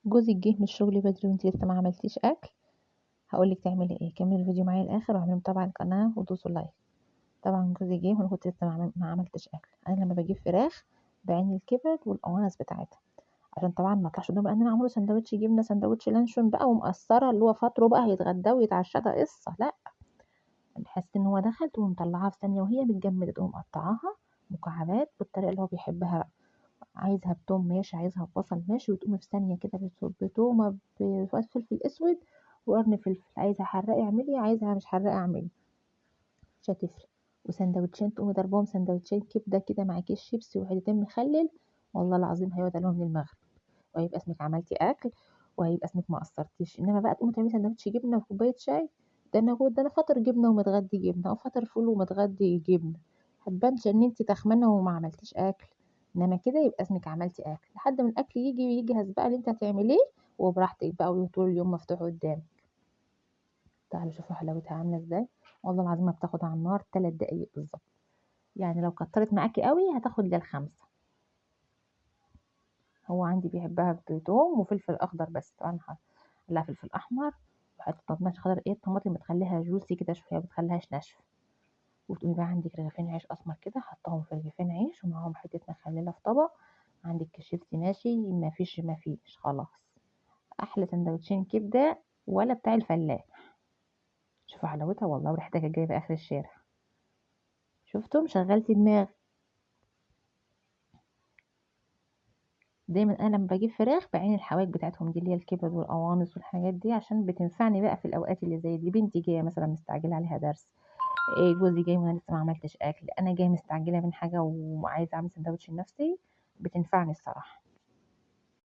جوزِك جه من الشغل بدري وأنتِ لسه ما عملتيش أكل، هاقول لِك تعملي إيه، كمّلي الفيديو معايا للآخر واعملوا متابعة للقناة ودوسوا لايك. طبعًا جوزي جه وأنا كنت لسه ما عملتش أكل. أنا لمّا باجيب فراخ باعين الكبد والقوانص بتاعتها، عشان طبعًا ما اطلعش قدّامه بقى إن أنا عاملة له ساندوتش جبنة، ساندوتش لانشون بقى ومقصّرة اللي هو فاطره بقى هيتغداه ويتعشاه ده قصة، لأ. باحس إن هو دخل تقوم مطلعاها في ثانية وهي متجمدة، تقوم مقطعاها مكعبات بالطريقة اللي هو بيحبها بقى. عايزها بتوم ماشي، عايزها ببصل ماشي، وتقومي في ثانية كده بتومة بشوية فلفل أسود وقرن فلفل، عايزة حراق اعملي، عايزة مش حراق اعملي، مش هتفرق. وساندوتشين تقومي ضارباهم ساندوتشين كبدة كده مع كيس شيبسي وحتتين مخلل، والله العظيم هيقعد عليهم للمغرب، وهيبقى اسمِك عملتِ أكل، وهيبقى اسمِك ما قصّرتيش. إنما بقى تقومي تعملي ساندوتش جبنة وكوباية شاي، ده أنا فاطر جبنة ومتغدي جبنة، أو فاطر فول ومتغدي جبنة، هتبانش إن أنتِ تخمانة وما عملتيش أكل. إنما كده يبقى اسمِك عملتِ أكل، لحد ما الأكل ييجي ويجهز بقى اللي أنتِ هتعمليه، وبراحتك بقى وطول اليوم مفتوح قدامِك. تعالوا شوفوا حلاوتها عاملة إزاي، والله العظيم ما بتاخد على النار 3 دقايق بالضبط، يعني لو كتّرت معاكِ أوي هتاخد لل5. هو عندي بيحبها بتوم وفلفل أخضر بس، طبعًا لها فلفل أحمر وحتّة طماطم عشان خاطر إيه، الطماطم بتخلّيها juicy كده شوية، ما بتخلّيهاش ناشفة. وتقومي بقى عندِك رغيفين عيش أسمر كده حاطّاهم في رغيفين عيش ومعاهم حتّة مخلّلة في طبق، عندِك كيس شيبسي ماشي، ما فيش خلاص. أحلى ساندوتشين كبدة ولا بتاع الفلاح. شوفوا حلاوتها والله وريحتها كانت جايبة آخر الشارع. شُفتم شغّلتِ دماغي. دايمًا أنا لمّا باجيب فراخ باعين الحوايج بتاعتهم دي، اللي هي الكبد والقوانص والحاجات دي، عشان بتنفعني بقى في الأوقات اللي زي دي. بنتي جاية مثلًا مستعجلة عليها درس، جوزي جاي وأنا لسه ما عملتش أكل، أنا جاية مستعجلة من حاجة وعايزة أعمل ساندوتش لنفسي، بتنفعني الصراحة.